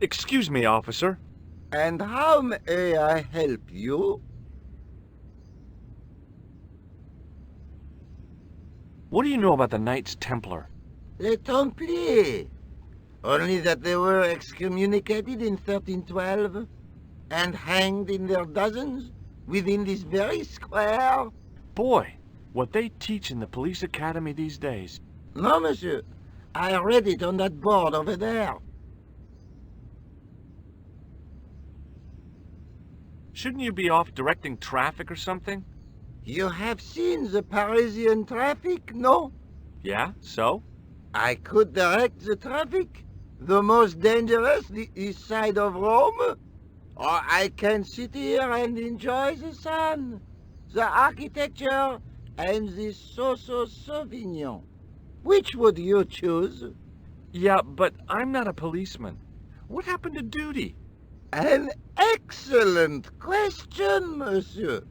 Excuse me, officer. And how may I help you? What do you know about the Knights Templar? Les Templiers. Only that they were excommunicated in 1312 and hanged in their dozens within this very square. Boy, what they teach in the police academy these days. No, monsieur. I read it on that board over there. Shouldn't you be off directing traffic or something? You have seen the Parisian traffic, no? Yeah, so? I could direct the traffic. The most dangerous, the east side of Rome. Or I can sit here and enjoy the sun, the architecture, and the so-so Sauvignon. Which would you choose? Yeah, but I'm not a policeman. What happened to duty? An excellent question, monsieur.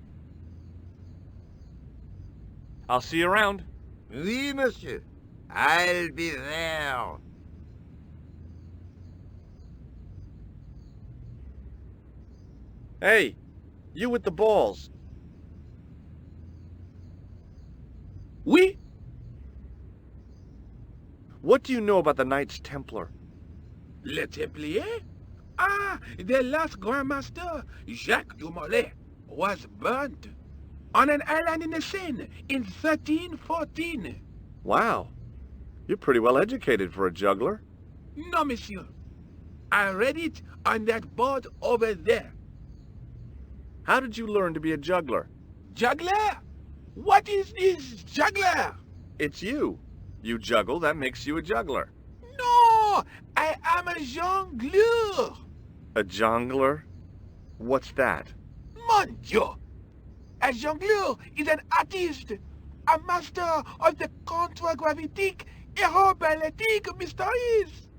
I'll see you around. Oui, monsieur. I'll be there. Hey, you with the balls. Oui? What do you know about the Knights Templar? Les Templiers? Ah, their last Grand Master, Jacques du Molay, was burnt on an island in the Seine in 1314. Wow, you're pretty well educated for a juggler. No, monsieur. I read it on that board over there. How did you learn to be a juggler? Juggler? What is this juggler? It's you. You juggle, that makes you a juggler. No, I am a jongleur. A jongler? What's that? Mon Dieu! A jongleur is an artist, a master of the contragravitic aeroballetic mysteries.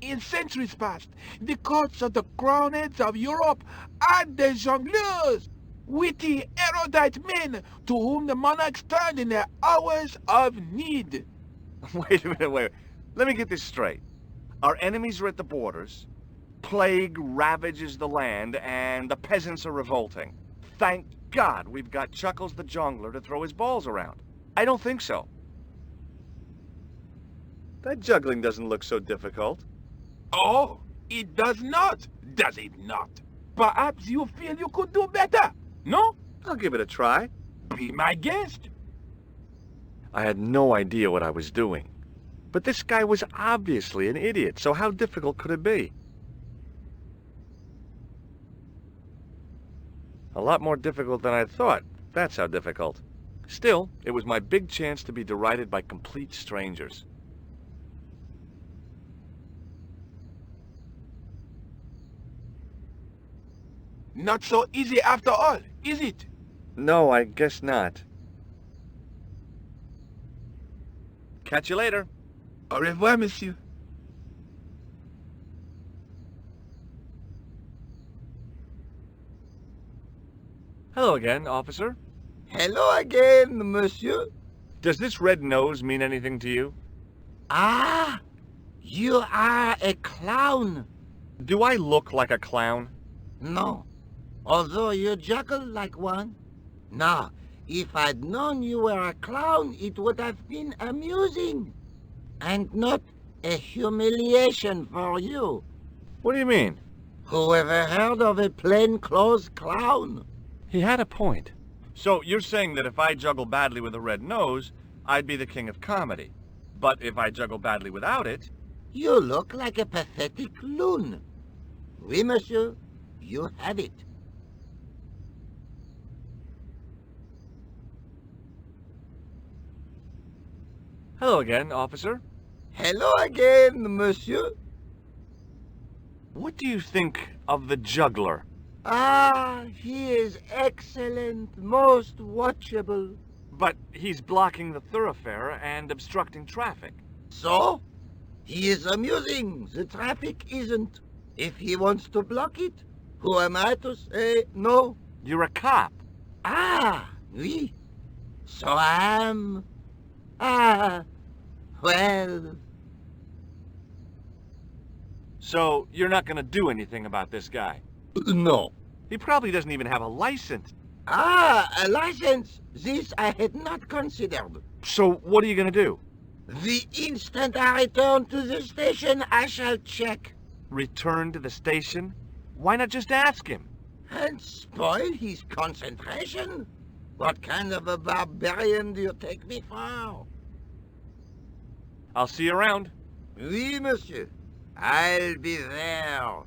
In centuries past, the courts of the crowned heads of Europe had the jongleurs, witty, erudite men to whom the monarchs turned in their hours of need. Wait a minute, wait. Let me get this straight. Our enemies are at the borders, plague ravages the land, and the peasants are revolting. Thank God we've got Chuckles the Jongler to throw his balls around. I don't think so. That juggling doesn't look so difficult. Oh, it does not, does it not? Perhaps you feel you could do better, no? I'll give it a try. Be my guest. I had no idea what I was doing. But this guy was obviously an idiot, so how difficult could it be? A lot more difficult than I'd thought. That's how difficult. Still, it was my big chance to be derided by complete strangers. Not so easy after all, is it? No, I guess not. Catch you later. Au revoir, monsieur. Hello again, officer. Hello again, monsieur. Does this red nose mean anything to you? Ah, you are a clown. Do I look like a clown? No, although you juggle like one. Now, if I'd known you were a clown, it would have been amusing. And not a humiliation for you. What do you mean? Who ever heard of a plainclothes clown? He had a point. So you're saying that if I juggle badly with a red nose, I'd be the king of comedy. But if I juggle badly without it... You look like a pathetic loon. Oui, monsieur, you have it. Hello again, officer. Hello again, monsieur. What do you think of the juggler? Ah, he is excellent, most watchable. But he's blocking the thoroughfare and obstructing traffic. So? He is amusing, the traffic isn't. If he wants to block it, who am I to say no? You're a cop. Ah, oui. So I am... Ah, well... So, you're not gonna do anything about this guy? No. He probably doesn't even have a license. Ah, a license. This I had not considered. So, what are you gonna do? The instant I return to the station, I shall check. Return to the station? Why not just ask him? And spoil his concentration? What kind of a barbarian do you take me for? I'll see you around. Oui, monsieur. I'll be there.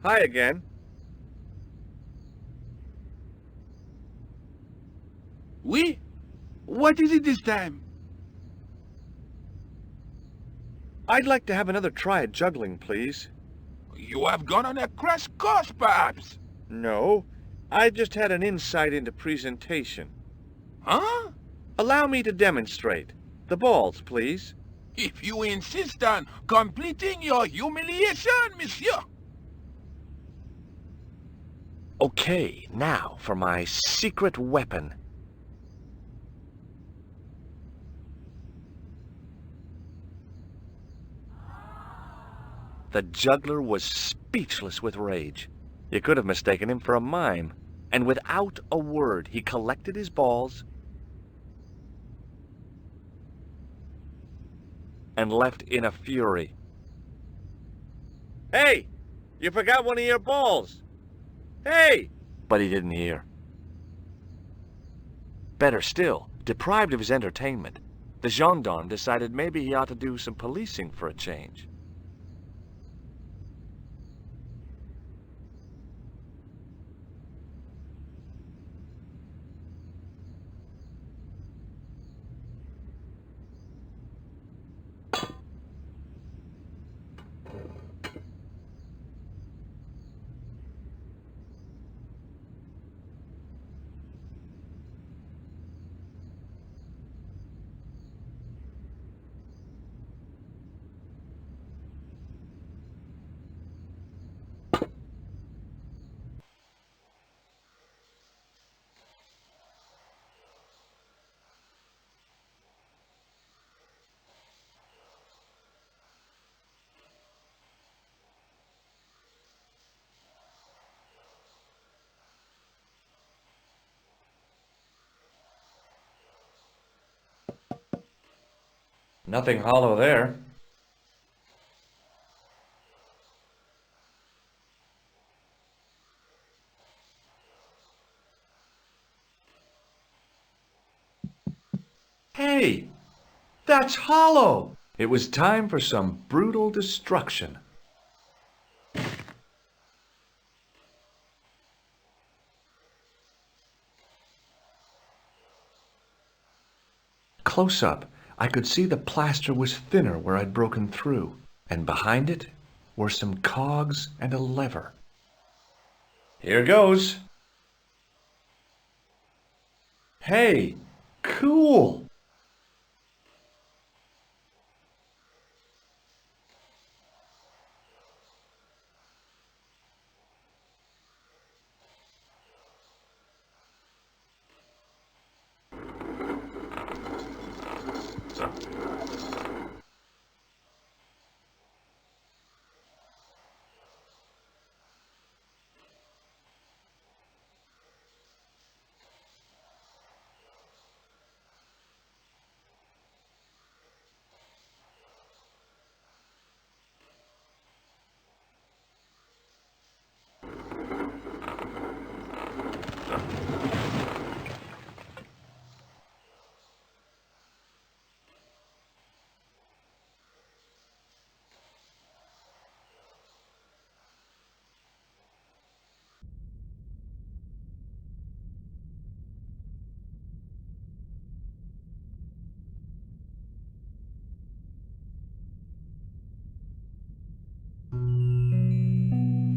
Hi again. Oui? What is it this time? I'd like to have another try at juggling, please. You have gone on a crash course, perhaps? No, I just had an insight into presentation. Huh? Allow me to demonstrate. The balls, please. If you insist on completing your humiliation, monsieur. Okay, now for my secret weapon. The juggler was speechless with rage. You could have mistaken him for a mime. And without a word, he collected his balls and left in a fury. Hey! You forgot one of your balls! Hey! But he didn't hear. Better still, deprived of his entertainment, the gendarme decided maybe he ought to do some policing for a change. Nothing hollow there. Hey! That's hollow! It was time for some brutal destruction. Close up, I could see the plaster was thinner where I'd broken through, and behind it were some cogs and a lever. Here goes. Hey, cool!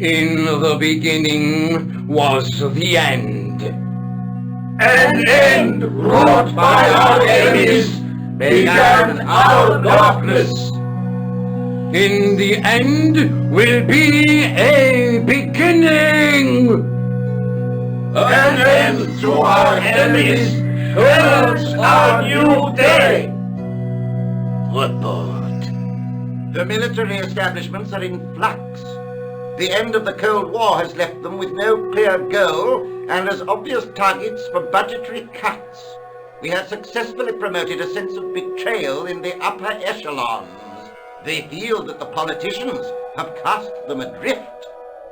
In the beginning was the end. An end wrought by our enemies began our darkness. In the end will be a beginning. An end to our enemies heralds a new day. Report. The military establishments are in flux. The end of the Cold War has left them with no clear goal and as obvious targets for budgetary cuts. We have successfully promoted a sense of betrayal in the upper echelons. They feel that the politicians have cast them adrift.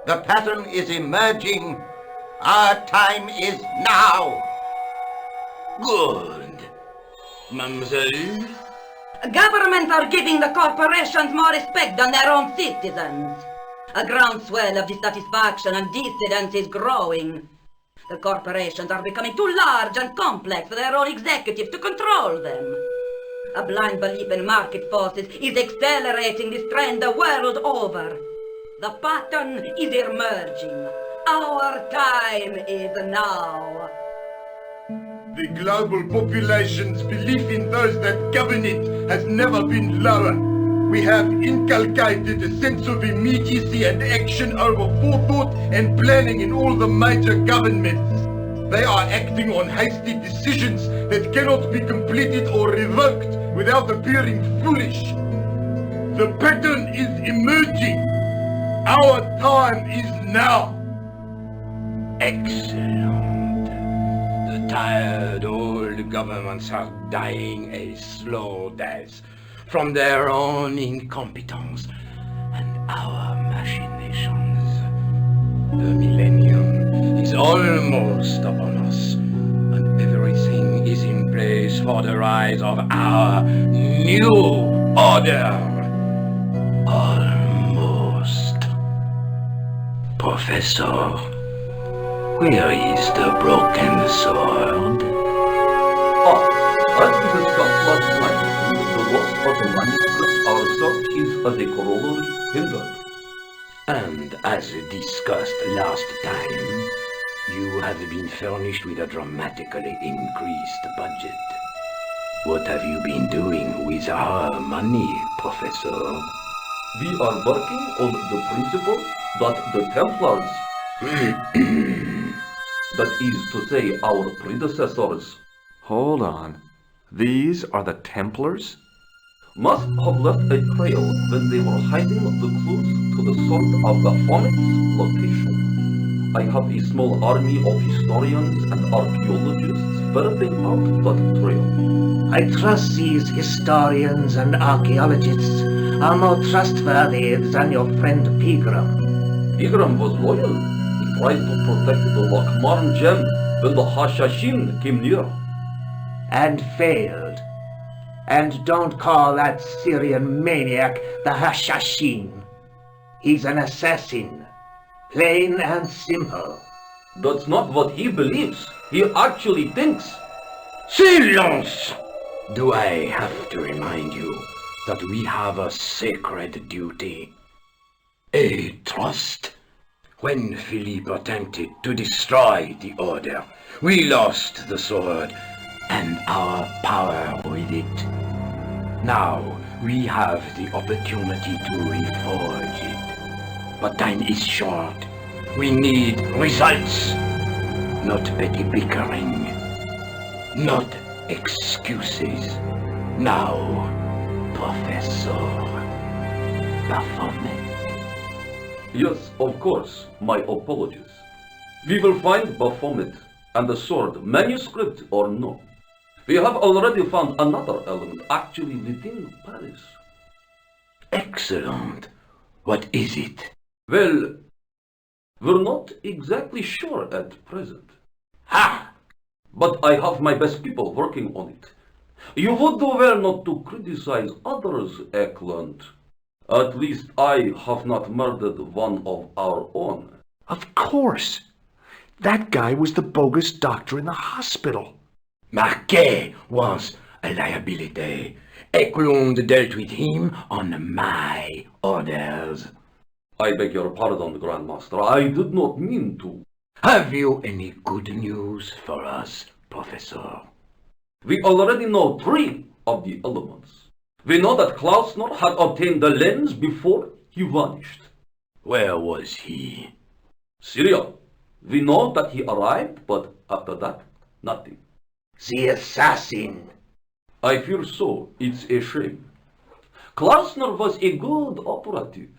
The pattern is emerging. Our time is now. Good. Mademoiselle? Governments are giving the corporations more respect than their own citizens. A groundswell of dissatisfaction and dissidence is growing. The corporations are becoming too large and complex for their own executives to control them. A blind belief in market forces is accelerating this trend the world over. The pattern is emerging. Our time is now. The global population's belief in those that govern it has never been lower. We have inculcated a sense of immediacy and action over forethought and planning in all the major governments. They are acting on hasty decisions that cannot be completed or revoked without appearing foolish. The pattern is emerging. Our time is now. Excellent. The tired old governments are dying a slow death from their own incompetence and our machinations. The millennium is almost upon us, and everything is in place for the rise of our new order. Almost. Professor, where is the broken sword? As we discussed last night, the loss of the manuscript, our search is as a corollary hindered. And as discussed last time, you have been furnished with a dramatically increased budget. What have you been doing with our money, Professor? We are working on the principle that the Templars, that is to say our predecessors, Hold on. These are the Templars? must have left a trail when they were hiding the clues to the sword of Baphomet's location. I have a small army of historians and archaeologists ferreting out that trail. I trust these historians and archaeologists are more trustworthy than your friend Pegram. Pegram was loyal. He tried to protect the Lakmarn gem when the Hashashin came near. And failed. And don't call that Syrian maniac the Hashashin. He's an assassin. Plain and simple. That's not what he believes. He actually thinks. Silence! Do I have to remind you that we have a sacred duty? A trust? When Philippe attempted to destroy the Order, we lost the sword and our power with it. Now we have the opportunity to reforge it. But time is short. We need results, not petty bickering, not excuses. Now, Professor Baphomet. Yes, of course. My apologies. We will find Baphomet and the sword, manuscript or no. We have already found another element actually within Paris. Excellent. What is it? Well, we're not exactly sure at present. Ha! But I have my best people working on it. You would do well not to criticize others, Eklund. At least I have not murdered one of our own. Of course. That guy was the bogus doctor in the hospital. Marquet was a liability. Eklund dealt with him on my orders. I beg your pardon, Grandmaster. I did not mean to. Have you any good news for us, Professor? We already know 3 of the elements. We know that Klausner had obtained the lens before he vanished. Where was he? Syria. We know that he arrived, but after that, nothing. The assassin. I fear so. It's a shame. Klausner was a good operative.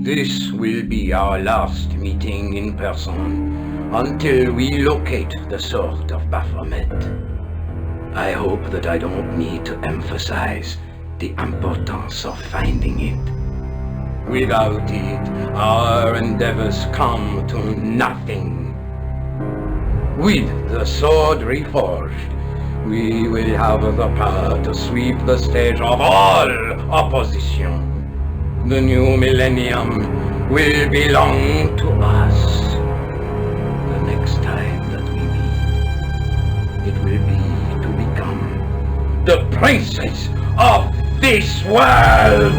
This will be our last meeting in person until we locate the sword of Baphomet. I hope that I don't need to emphasize the importance of finding it. Without it, our endeavors come to nothing. With the sword reforged, we will have the power to sweep the stage of all opposition. The new millennium will belong to us. The next time that we meet, it will be to become the princes of this world!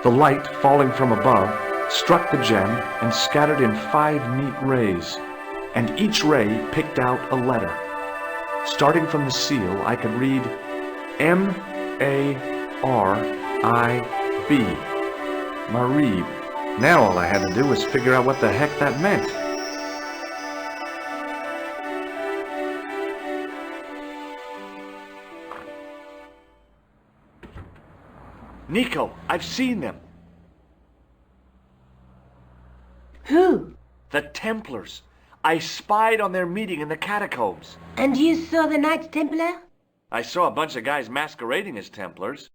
The light, falling from above, struck the gem and scattered in 5 neat rays, and each ray picked out a letter. Starting from the seal, I could read M-A-R-I-B, Marib. Now all I had to do was figure out what the heck that meant. Nico, I've seen them. Who? The Templars. I spied on their meeting in the catacombs. And you saw the Knights Templar? I saw a bunch of guys masquerading as Templars.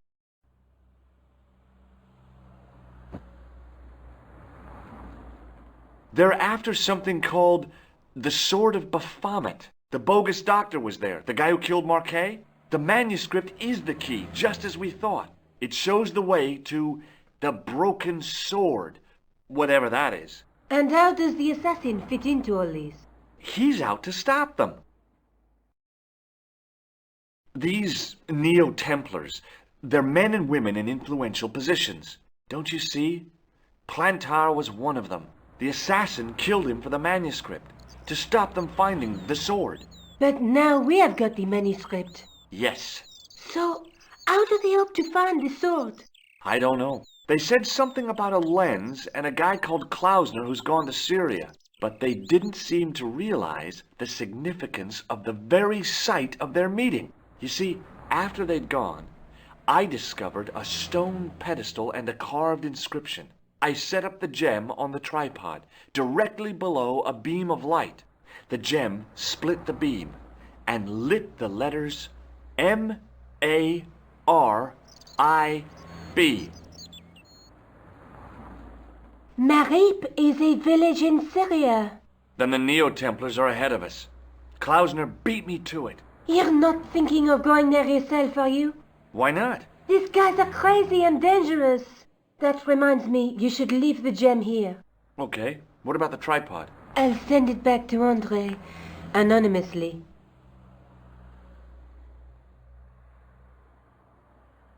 They're after something called the Sword of Baphomet. The bogus doctor was there, the guy who killed Marquet. The manuscript is the key, just as we thought. It shows the way to the broken sword, whatever that is. And how does the assassin fit into all this? He's out to stop them. These Neo-Templars, they're men and women in influential positions. Don't you see? Plantar was one of them. The assassin killed him for the manuscript, to stop them finding the sword. But now we have got the manuscript. Yes. So, how do they hope to find the sword? I don't know. They said something about a lens and a guy called Klausner who's gone to Syria. But they didn't seem to realize the significance of the very site of their meeting. You see, after they'd gone, I discovered a stone pedestal and a carved inscription. I set up the gem on the tripod, directly below a beam of light. The gem split the beam and lit the letters M-A-R-I-B. Marib is a village in Syria. Then the Neo-Templars are ahead of us. Klausner beat me to it. You're not thinking of going there yourself, are you? Why not? These guys are crazy and dangerous. That reminds me, you should leave the gem here. Okay, what about the tripod? I'll send it back to André, anonymously.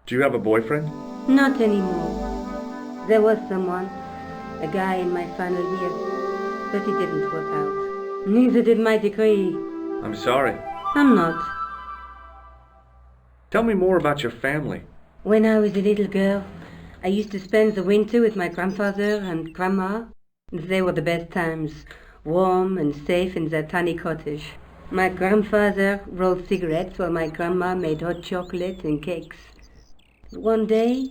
Do you have a boyfriend? Not anymore. There was someone, a guy in my final year, but it didn't work out. Neither did my degree. I'm sorry. I'm not. Tell me more about your family. When I was a little girl, I used to spend the winter with my grandfather and grandma. They were the best times, warm and safe in their tiny cottage. My grandfather rolled cigarettes while my grandma made hot chocolate and cakes. One day,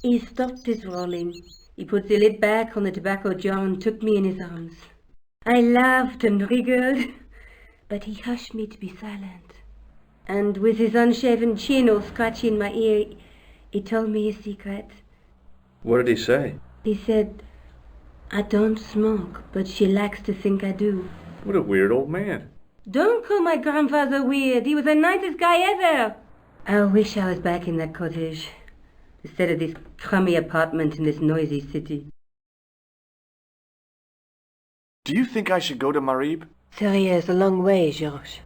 he stopped his rolling He put the lid back on the tobacco jar and took me in his arms. I laughed and wriggled, but he hushed me to be silent. And with his unshaven chin all scratchy in my ear, he told me his secret. What did he say? He said, I don't smoke, but she likes to think I do. What a weird old man. Don't call my grandfather weird. He was the nicest guy ever. I wish I was back in that cottage, instead of this crummy apartment in this noisy city. Do you think I should go to Marib? Syria is a long way, Georges.